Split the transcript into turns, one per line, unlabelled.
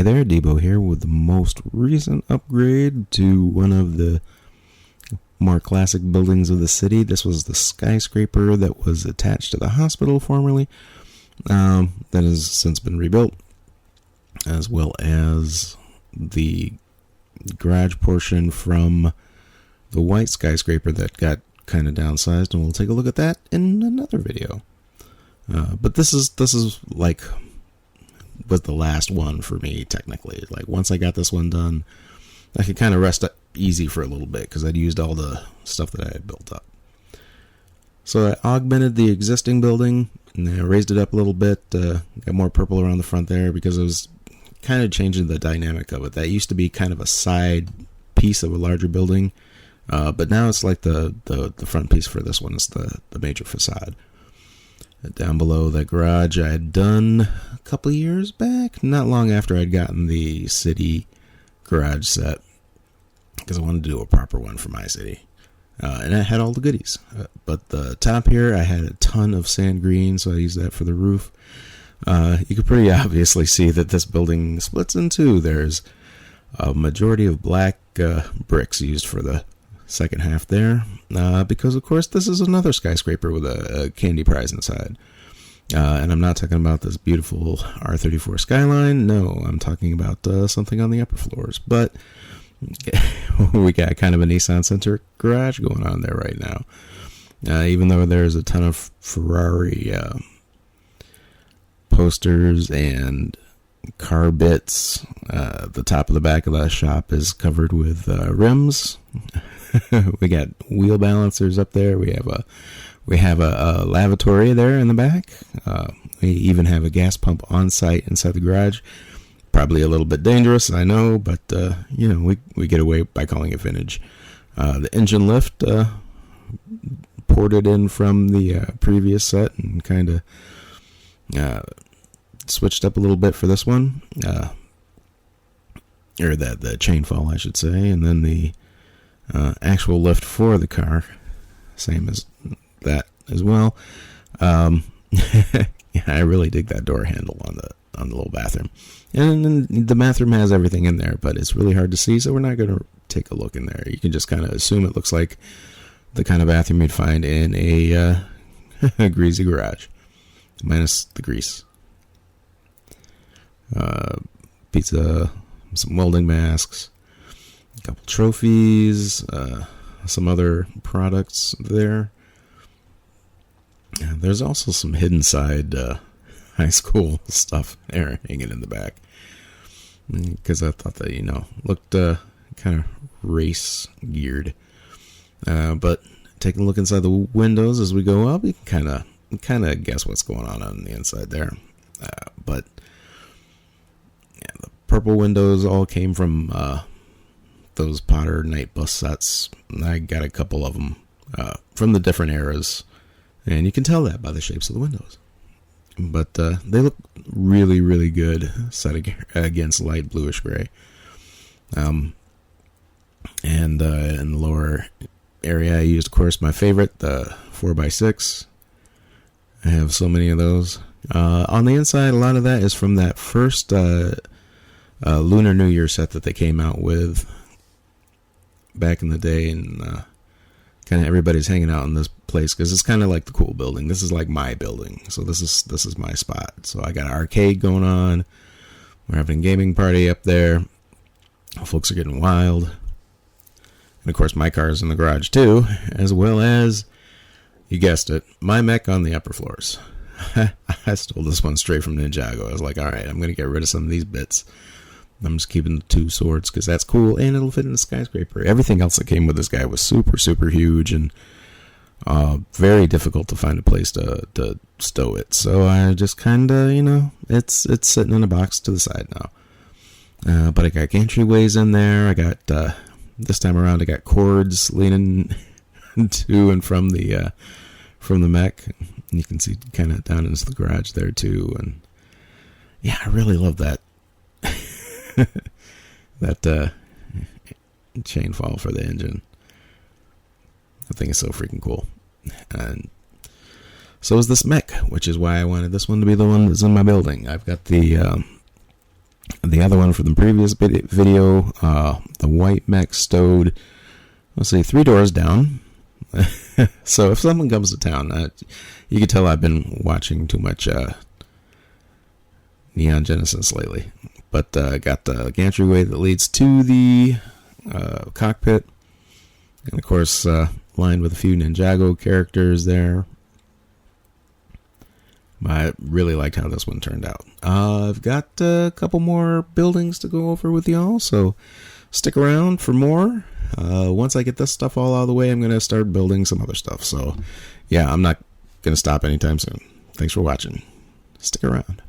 Hey there, Debo here with the most recent upgrade to one of the more classic buildings of the city. This was the Skyscraper that was attached to the hospital formerly, that has since been rebuilt, as well as the garage portion from the white Skyscraper that got kind of downsized, and we'll take a look at that in another video. But this is like was the last one for me, technically. Like, once I got this one done, I could kind of rest up easy for a little bit because I'd used all the stuff that I had built up. So I augmented the existing building and I raised it up a little bit, got more purple around the front there because I was kind of changing the dynamic of it. That used to be kind of a side piece of a larger building, but now it's like the front piece for this one is the major facade. Down below the garage I had done a couple of years back, not long after I'd gotten the city garage set, because I wanted to do a proper one for my city. And it had all the goodies. But the top here, I had a ton of sand green, so I used that for the roof. You could pretty obviously see that this building splits in two. There's a majority of black bricks used for the second half there, because of course this is another skyscraper with a candy prize inside. And I'm not talking about this beautiful R34 skyline. No, I'm talking about something on the upper floors. But we got kind of a Nissan-centric garage going on there right now. Even though there's a ton of Ferrari posters and car bits, the top of the back of the shop is covered with rims. We got wheel balancers up there. We have a lavatory there in the back. We even have a gas pump on site inside the garage. Probably a little bit dangerous, I know, but we get away by calling it vintage. The engine lift ported in from the previous set and kind of switched up a little bit for this one, or the chain fall, I should say, and then the actual lift for the car, same as that as well. Yeah, I really dig that door handle on the little bathroom, and the bathroom has everything in there, but it's really hard to see, so we're not going to take a look in there. You can just kind of assume it looks like the kind of bathroom you'd find in a greasy garage, minus the grease. Pizza, some welding masks, a couple trophies, some other products there. And there's also some hidden side high school stuff there hanging in the back, because I thought that, looked kind of race geared. But taking a look inside the windows as we go up, you can kind of guess what's going on the inside there. But yeah, the purple windows all came from those Potter night bus sets. I got a couple of them from the different eras, and you can tell that by the shapes of the windows. But they look really, really good set against light bluish gray. And in the lower area, I used, of course, my favorite, the 4x6. I have so many of those. On the inside, a lot of that is from that first Lunar New Year set that they came out with back in the day, and kind of everybody's hanging out in this place because it's kind of like the cool building. This is like my building, so this is my spot. So I got an arcade going on. We're having a gaming party up there. Folks are getting wild, and of course my car's in the garage too, as well as, you guessed it, my mech on the upper floors. I stole this one straight from Ninjago. I was like, all right, I'm going to get rid of some of these bits. I'm just keeping the two swords because that's cool, and it'll fit in the Skyscraper. Everything else that came with this guy was super, super huge, and very difficult to find a place to stow it. So I just kind of, it's sitting in a box to the side now. But I got entryways in there. I got, this time around, I got cords leaning to and from the mech. You can see kind of down into the garage there too, and yeah, I really love that that chain fall for the engine. I think it's so freaking cool. And so is this mech, which is why I wanted this one to be the one that's in my building. I've got the The other one from the previous video, the white mech stowed, let's see, 3 doors down. So if someone comes to town, you can tell I've been watching too much Neon Genesis lately. But got the gantry that leads to the cockpit. And of course, lined with a few Ninjago characters there. I really liked how this one turned out. I've got a couple more buildings to go over with y'all, so stick around for more. Once I get this stuff all out of the way, I'm going to start building some other stuff. So, yeah, I'm not going to stop anytime soon. Thanks for watching. Stick around.